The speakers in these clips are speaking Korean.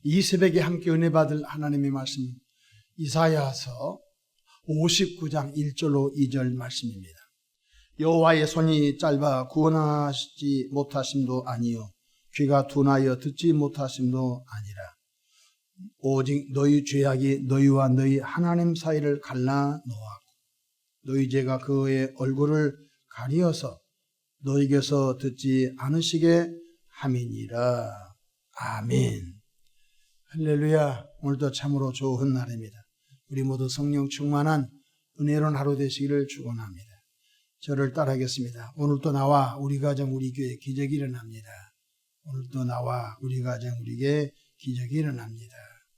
이 새벽에 함께 은혜 받을 하나님의 말씀, 이사야서 59장 1절로 2절 말씀입니다. 여호와의 손이 짧아 구원하시지 못하심도 아니요 귀가 둔하여 듣지 못하심도 아니라 오직 너희 죄악이 너희와 너희 하나님 사이를 갈라 놓았고 너희 죄가 그의 얼굴을 가리어서 너희에게서 듣지 않으시게 함이니라. 아멘. 할렐루야. 오늘도 참으로 좋은 날입니다. 우리 모두 성령 충만한 은혜로운 하루 되시기를 축원합니다. 저를 따라하겠습니다. 오늘도 나와 우리 가정 우리 교회 기적이 일어납니다. 오늘도 나와 우리 가정 우리 교회 기적이 일어납니다.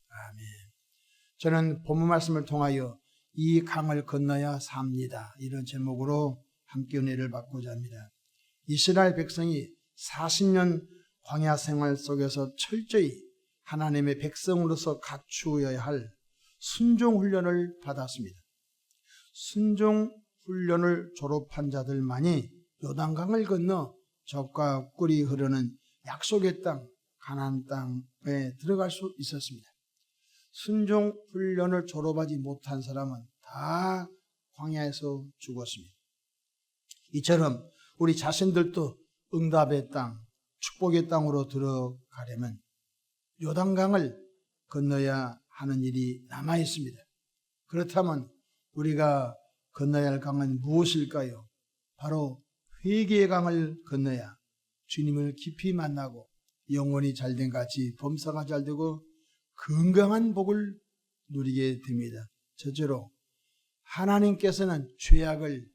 아멘. 저는 본문 말씀을 통하여 이 강을 건너야 삽니다. 이런 제목으로 함께 은혜를 받고자 합니다. 이스라엘 백성이 40년 광야 생활 속에서 철저히 하나님의 백성으로서 갖추어야 할 순종 훈련을 받았습니다. 순종 훈련을 졸업한 자들만이 요단강을 건너 젖과 꿀이 흐르는 약속의 땅, 가나안 땅에 들어갈 수 있었습니다. 순종 훈련을 졸업하지 못한 사람은 다 광야에서 죽었습니다. 이처럼 우리 자신들도 응답의 땅, 축복의 땅으로 들어가려면 요단강을 건너야 하는 일이 남아 있습니다. 그렇다면 우리가 건너야 할 강은 무엇일까요? 바로 회개의 강을 건너야 주님을 깊이 만나고 영혼이 잘된 같이 범사가 잘되고 건강한 복을 누리게 됩니다. 첫째로 하나님께서는 죄악을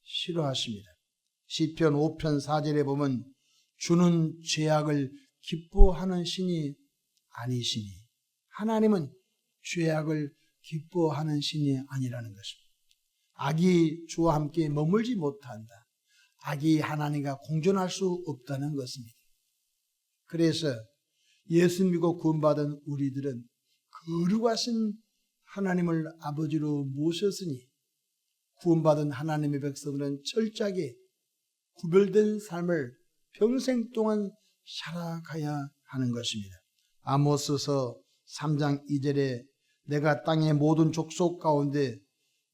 싫어하십니다. 시편 5편 4절에 보면 주는 죄악을 기뻐하는 신이 아니시니, 하나님은 죄악을 기뻐하는 신이 아니라는 것입니다. 악이 주와 함께 머물지 못한다. 악이 하나님과 공존할 수 없다는 것입니다. 그래서 예수 믿고 구원받은 우리들은 거룩하신 하나님을 아버지로 모셨으니 구원받은 하나님의 백성들은 철저하게 구별된 삶을 평생 동안 살아가야 하는 것입니다. 아모스서 3장 2절에 내가 땅의 모든 족속 가운데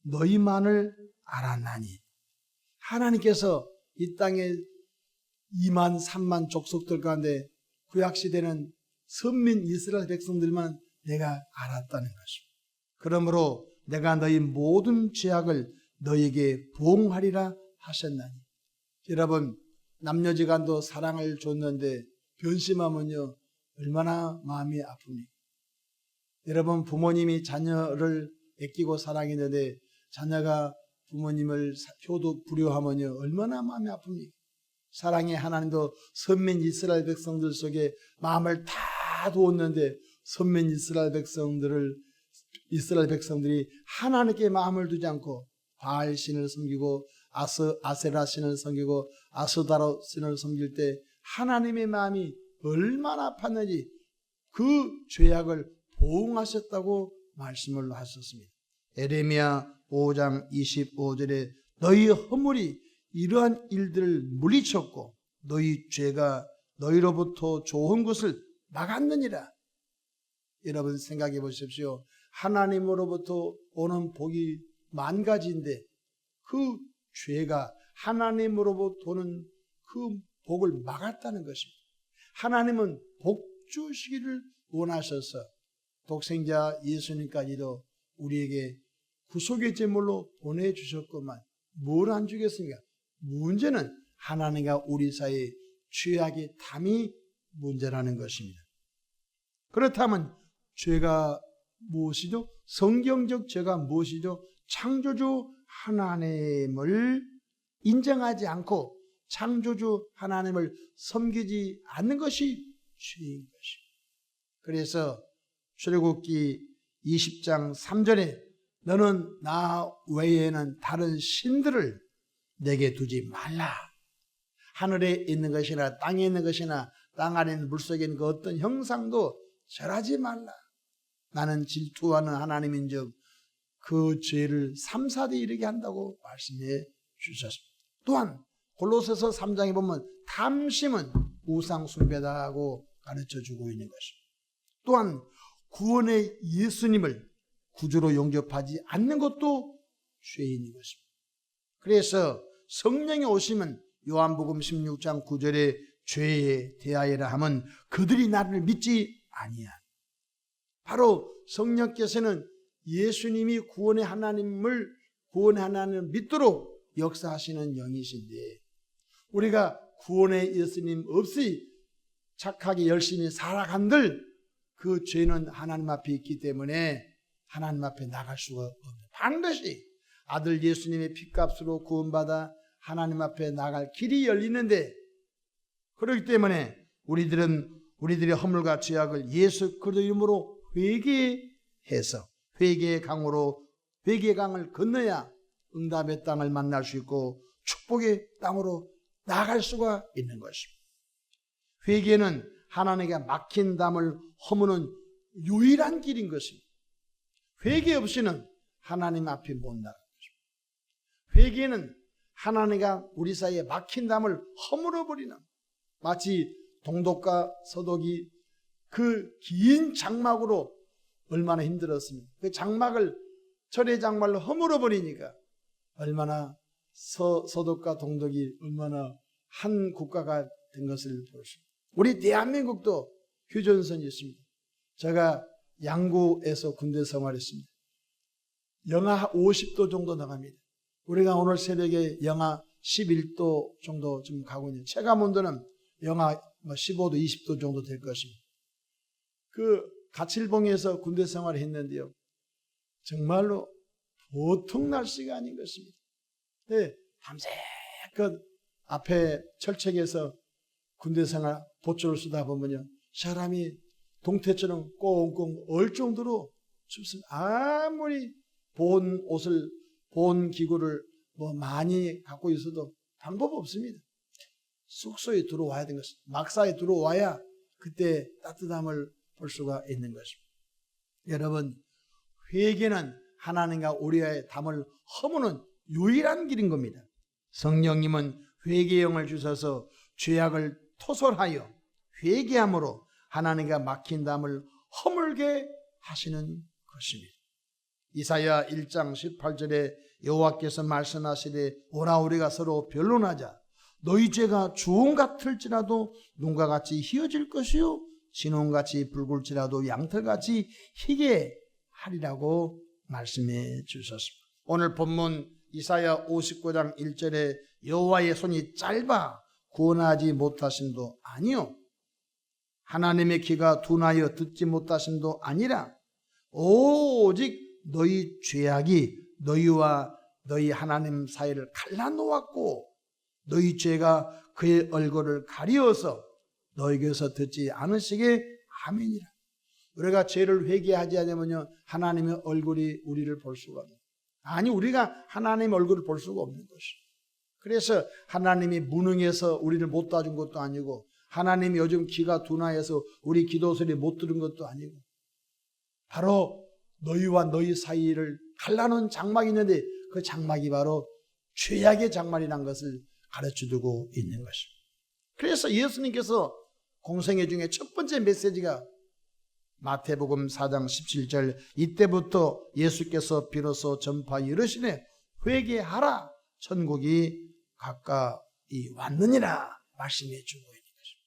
너희만을 알았나니, 하나님께서 이 땅에 2만 3만 족속들 가운데 구약시대는 선민 이스라엘 백성들만 내가 알았다는 것입니다. 그러므로 내가 너희 모든 죄악을 너희에게 보응하리라 하셨나니. 여러분, 남녀지간도 사랑을 줬는데 변심하면요 얼마나 마음이 아픕니까? 여러분, 부모님이 자녀를 아끼고 사랑했는데 자녀가 부모님을 효도 불효하면요 얼마나 마음이 아픕니까? 사랑의 하나님도 선민 이스라엘 백성들 속에 마음을 다 두었는데 선민 이스라엘 백성들이 하나님께 마음을 두지 않고 바알 신을 섬기고 아세라 신을 섬기고 아스다로 신을 섬길 때 하나님의 마음이 얼마나 아팠는지 그 죄악을 보응하셨다고 말씀을 하셨습니다. 에레미야 5장 25절에 너희 허물이 이러한 일들을 물리쳤고 너희 죄가 너희로부터 좋은 것을 막았느니라. 여러분 생각해 보십시오. 하나님으로부터 오는 복이 만 가지인데 그 죄가 하나님으로부터 오는 그 복을 막았다는 것입니다. 하나님은 복 주시기를 원하셔서 독생자 예수님까지도 우리에게 구속의 제물로 보내주셨구만. 뭘 안 주겠습니까? 문제는 하나님과 우리 사이의 죄악의 담이 문제라는 것입니다. 그렇다면 죄가 무엇이죠? 성경적 죄가 무엇이죠? 창조주 하나님을 인정하지 않고 창조주 하나님을 섬기지 않는 것이 죄인 것입니다. 그래서 출애굽기 20장 3절에 너는 나 외에는 다른 신들을 내게 두지 말라. 하늘에 있는 것이나 땅에 있는 것이나 땅 아래 있는 물속에 있는 그 어떤 형상도 절하지 말라. 나는 질투하는 하나님인즉 그 죄를 3, 4대 이르게 한다고 말씀해 주셨습니다. 또한 골로새서 3장에 보면 탐심은 우상 숭배다고 가르쳐주고 있는 것입니다. 또한 구원의 예수님을 구주로 영접하지 않는 것도 죄인인 것입니다. 그래서 성령이 오시면 요한복음 16장 9절에 죄에 대하여라 하면 그들이 나를 믿지 아니야. 바로 성령께서는 예수님이 구원의 하나님을 믿도록 역사하시는 영이신데, 우리가 구원의 예수님 없이 착하게 열심히 살아간들 그 죄는 하나님 앞에 있기 때문에 하나님 앞에 나갈 수가 없는, 반드시 아들 예수님의 피값으로 구원받아 하나님 앞에 나갈 길이 열리는데, 그렇기 때문에 우리들의 허물과 죄악을 예수 그리스도 이름으로 회개해서 회개의 강을 건너야 응답의 땅을 만날 수 있고 축복의 땅으로 나아갈 수가 있는 것입니다. 회개는 하나님께 막힌 담을 허무는 유일한 길인 것입니다. 회개 없이는 하나님 앞에 못 나가는 것입니다. 회개는 하나님과 우리 사이에 막힌 담을 허물어버리는, 마치 동독과 서독이 그 긴 장막으로 얼마나 힘들었습니까? 그 장막을, 철의 장막을 허물어버리니까 얼마나 서독과 동독이 얼마나 한 국가가 된 것을 볼 수 있습니다. 우리 대한민국도 휴전선이 있습니다. 제가 양구에서 군대 생활했습니다. 영하 50도 정도 나갑니다. 우리가 오늘 새벽에 영하 11도 정도 지금 가고 있는, 체감온도는 영하 15도, 20도 정도 될 것입니다. 그 가칠봉에서 군대 생활을 했는데요, 정말로 보통 날씨가 아닌 것입니다. 네, 밤새껏 앞에 철책에서 군대 생활 보초를 쓰다 보면요, 사람이 동태처럼 꽁꽁 얼 정도로 춥습니다. 아무리 보온 기구를 많이 갖고 있어도 방법 없습니다. 숙소에 들어와야 되는 것입니다. 막사에 들어와야 그때 따뜻함을 볼 수가 있는 것입니다. 여러분, 회개는 하나님과 우리의 담을 허무는 유일한 길인 겁니다. 성령님은 회개형을 주셔서 죄악을 토설하여 회개함으로 하나님과 막힌 담을 허물게 하시는 것입니다. 이사야 1장 18절에 여호와께서 말씀하시되 오라 우리가 서로 변론하자. 너희 죄가 주홍 같을지라도 눈과 같이 희어질 것이요 진홍같이 붉을지라도 양털같이 희게 하리라고 말씀해 주셨습니다. 오늘 본문 이사야 59장 1절에 여호와의 손이 짧아 구원하지 못하심도 아니요 하나님의 귀가 둔하여 듣지 못하심도 아니라 오직 너희 죄악이 너희와 너희 하나님 사이를 갈라놓았고 너희 죄가 그의 얼굴을 가리어서 너희에게서 듣지 않으시게 아멘이라. 우리가 죄를 회개하지 않으면요 하나님의 얼굴이 우리를 볼 수가 없는, 아니 우리가 하나님의 얼굴을 볼 수가 없는 것이에요. 그래서 하나님이 무능해서 우리를 못 도와준 것도 아니고 하나님이 요즘 귀가 둔하여서 우리 기도 소리 못 들은 것도 아니고 바로 너희와 너희 사이를 갈라놓은 장막이 있는데 그 장막이 바로 죄악의 장막이라는 것을 가르쳐주고 있는 것입니다. 그래서 예수님께서 공생애 중에 첫 번째 메시지가 마태복음 4장 17절 이때부터 예수께서 비로소 전파하여 이르시되 회개하라 천국이 가까이 왔느니라 말씀해 주고 있는 것입니다.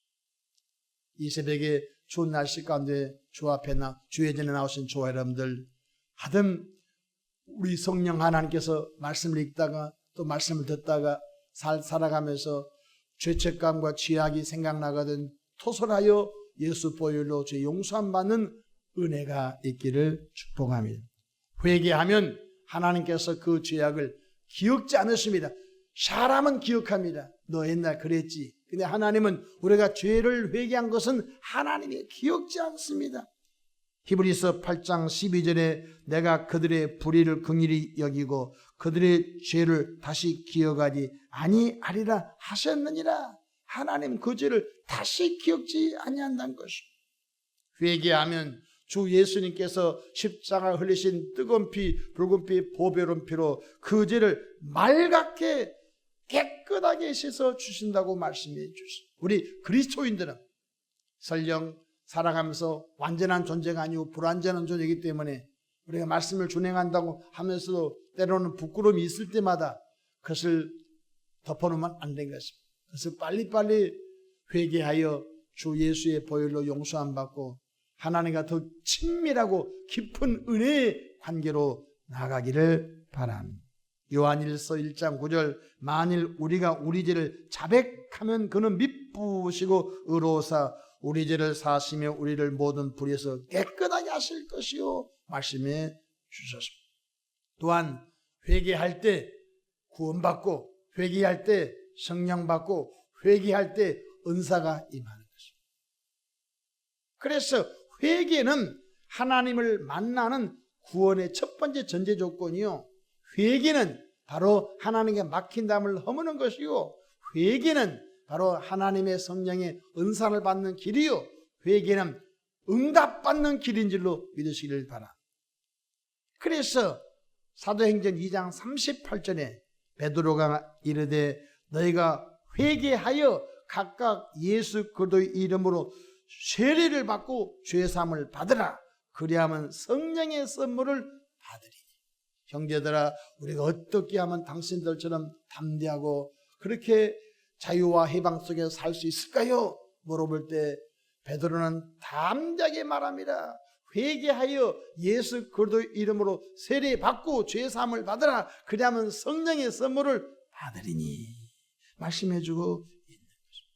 이 새벽에 추운 날씨 가운데 주 앞에 주의 전에 나오신 교회 여러분들, 하여튼 우리 성령 하나님께서 말씀을 읽다가 또 말씀을 듣다가 살아가면서 죄책감과 죄악이 생각나거든 토설하여 예수 보혈로 죄 용서함 받는 은혜가 있기를 축복합니다. 회개하면 하나님께서 그 죄악을 기억지 않으십니다. 사람은 기억합니다. 너 옛날 그랬지. 근데 하나님은 우리가 죄를 회개한 것은 하나님이 기억지 않습니다. 히브리서 8장 12절에 내가 그들의 불의를 긍휼히 여기고 그들의 죄를 다시 기억하지 아니하리라 하셨느니라. 하나님 그 죄를 다시 기억지 아니한다는 것입니다. 회개하면 주 예수님께서 십자가 흘리신 뜨거운 피, 붉은 피, 보배로운 피로 그 죄를 맑게 깨끗하게 씻어 주신다고 말씀해 주십니다. 우리 그리스도인들은 설령 살아가면서 완전한 존재가 아니고 불완전한 존재이기 때문에 우리가 말씀을 준행한다고 하면서도 때로는 부끄러움이 있을 때마다 그것을 덮어놓으면 안 된 것입니다. 그래서 빨리빨리 회개하여 주 예수의 보혈로 용서함 받고 하나님과 더 친밀하고 깊은 은혜의 관계로 나아가기를 바랍니다. 요한일서 1장 9절 만일 우리가 우리 죄를 자백하면 그는 미쁘시고 의로우사 우리 죄를 사하시며 우리를 모든 불의에서 깨끗하게 하실 것이요 말씀해 주셨습니다. 또한 회개할 때 구원받고 회개할 때 성령 받고 회개할 때 은사가 임하는 것입니다. 그래서 회개는 하나님을 만나는 구원의 첫 번째 전제 조건이요. 회개는 바로 하나님께 막힌 담을 허무는 것이요. 회개는 바로 하나님의 성령의 은사를 받는 길이요. 회개는 응답받는 길인 줄로 믿으시기를 바랍니다. 그래서 사도행전 2장 38절에 베드로가 이르되 너희가 회개하여 각각 예수 그리스도의 이름으로 세례를 받고 죄사함을 받으라. 그리하면 성령의 선물을 받으리니. 형제들아, 우리가 어떻게 하면 당신들처럼 담대하고 그렇게 자유와 해방 속에서 살 수 있을까요? 물어볼 때 베드로는 담대하게 말합니다. 회개하여 예수 그리스도의 이름으로 세례 받고 죄사함을 받으라. 그리하면 성령의 선물을 받으리니 말씀해주고 있는 것입니다.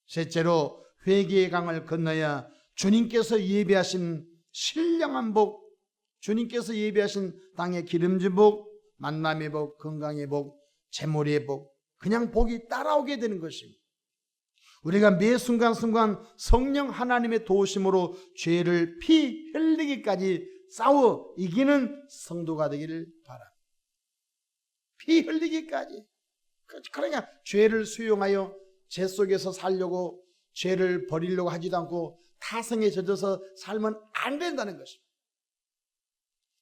셋째로 회개의 강을 건너야 주님께서 예비하신 신령한 복, 주님께서 예비하신 땅의 기름진 복, 만남의 복, 건강의 복, 재물의 복, 그냥 복이 따라오게 되는 것입니다. 우리가 매 순간순간 성령 하나님의 도우심으로 죄를 피 흘리기까지 싸워 이기는 성도가 되기를 바랍니다. 피 흘리기까지. 그러니까 죄를 수용하여 죄 속에서 살려고 죄를 버리려고 하지도 않고 타성에 젖어서 살면 안 된다는 것입니다.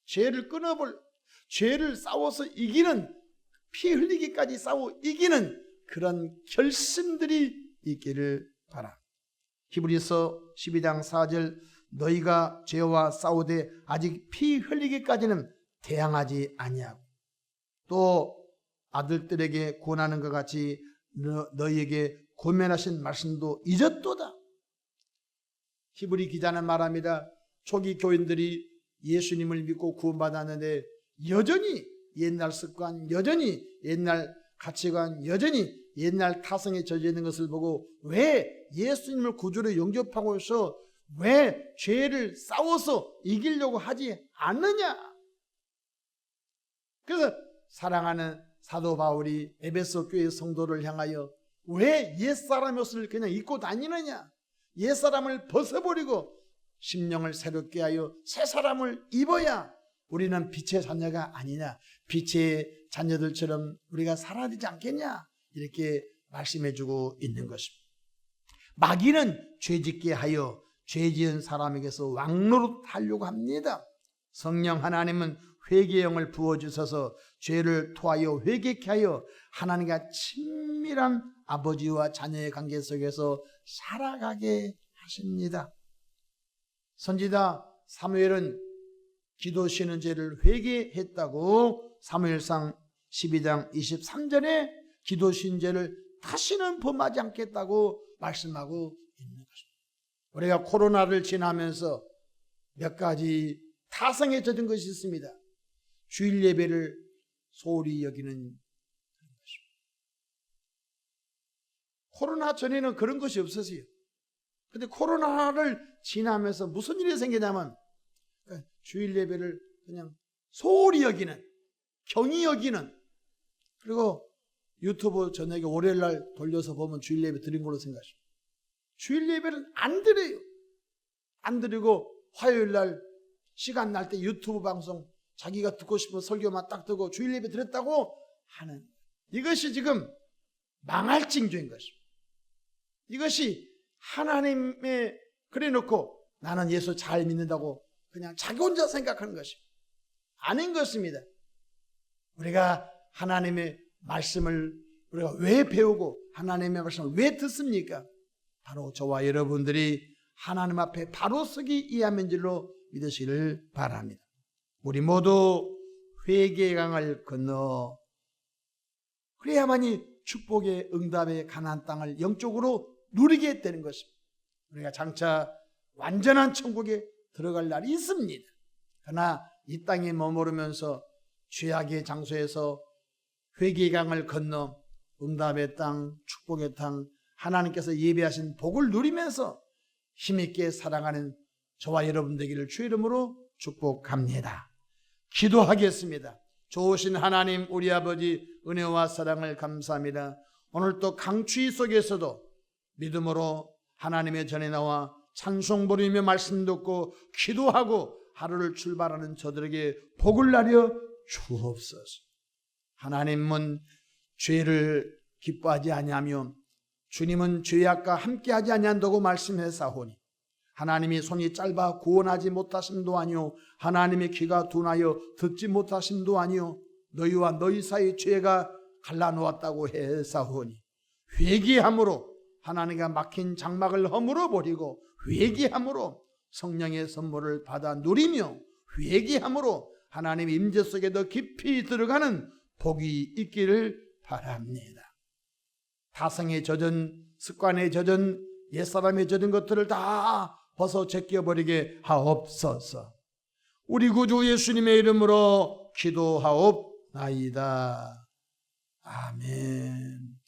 죄를 끊어볼, 죄를 싸워서 이기는, 피 흘리기까지 싸워 이기는 그런 결심들이 있기를 바랍니다. 히브리서 12장 4절 너희가 죄와 싸우되 아직 피 흘리기까지는 대항하지 아니하고 또 아들들에게 권하는 것 같이 너희에게 고면하신 말씀도 잊었도다. 히브리 기자는 말합니다. 초기 교인들이 예수님을 믿고 구원받았는데 여전히 옛날 습관, 여전히 옛날 가치관, 여전히 옛날 타성에 젖어 있는 것을 보고 왜 예수님을 구주로 영접하고서 왜 죄를 싸워서 이기려고 하지 않느냐? 그래서 사랑하는 사도 바울이 에베소 교회 성도를 향하여 왜 옛사람 옷을 그냥 입고 다니느냐? 옛사람을 벗어버리고 심령을 새롭게 하여 새 사람을 입어야 우리는 빛의 자녀가 아니냐? 빛의 자녀들처럼 우리가 살아야 되지 않겠냐? 이렇게 말씀해주고 있는 것입니다. 마귀는 죄짓게 하여 죄지은 사람에게서 왕노릇하려고 합니다. 성령 하나님은 회개의 영을 부어주셔서 죄를 토하여 회개케 하여 하나님과 친밀한 아버지와 자녀의 관계 속에서 살아가게 하십니다. 선지자 사무엘은 기도 쉬는 죄를 회개했다고 사무엘상 12장 23절에 기도 쉬는 죄를 다시는 범하지 않겠다고 말씀하고 있는 것입니다. 우리가 코로나를 지나면서 몇 가지 타성에 젖은 것이 있습니다. 주일 예배를 소홀히 여기는 것입니다. 코로나 전에는 그런 것이 없었어요. 근데 코로나를 지나면서 무슨 일이 생기냐면 주일 예배를 그냥 소홀히 여기는, 경히 여기는, 그리고 유튜브 저녁에 월요일날 돌려서 보면 주일 예배 드린 걸로 생각하십니다. 주일 예배는 안 드려요. 안 드리고 화요일날 시간 날 때 유튜브 방송 자기가 듣고 싶은 설교만 딱 듣고 주일 예배 드렸다고 하는, 이것이 지금 망할 징조인 것입니다. 이것이 하나님의 그래 놓고 나는 예수 잘 믿는다고 그냥 자기 혼자 생각하는 것입니다. 아닌 것입니다. 우리가 하나님의 말씀을 우리가 왜 배우고 하나님의 말씀을 왜 듣습니까? 바로 저와 여러분들이 하나님 앞에 바로 서기 이하면 줄로 믿으시기를 바랍니다. 우리 모두 회개의 강을 건너 그래야만이 축복의 응답의 가나안 땅을 영적으로 누리게 되는 것입니다. 우리가 장차 완전한 천국에 들어갈 날이 있습니다. 그러나 이 땅에 머무르면서 죄악의 장소에서 회개의 강을 건너 응답의 땅, 축복의 땅, 하나님께서 예배하신 복을 누리면서 힘있게 살아가는 저와 여러분 되기를 주의 이름으로 축복합니다. 기도하겠습니다. 좋으신 하나님 우리 아버지 은혜와 사랑을 감사합니다. 오늘 또 강추위 속에서도 믿음으로 하나님의 전에 나와 찬송 부르며 말씀 듣고 기도하고 하루를 출발하는 저들에게 복을 나려 주옵소서. 하나님은 죄를 기뻐하지 아니하며 주님은 죄악과 함께하지 아니한다고 말씀하사오니 하나님이 손이 짧아 구원하지 못하심도 아니요 하나님의 귀가 둔하여 듣지 못하심도 아니요 너희와 너희 사이 죄가 갈라놓았다고 해사오니 회개함으로 하나님과 막힌 장막을 허물어 버리고 회개함으로 성령의 선물을 받아 누리며 회개함으로 하나님의 임재 속에 더 깊이 들어가는 복이 있기를 바랍니다. 타성에 젖은 습관에 젖은 옛사람에 젖은 것들을 다 벗어 제껴버리게 하옵소서. 우리 구주 예수님의 이름으로 기도하옵나이다. 아멘.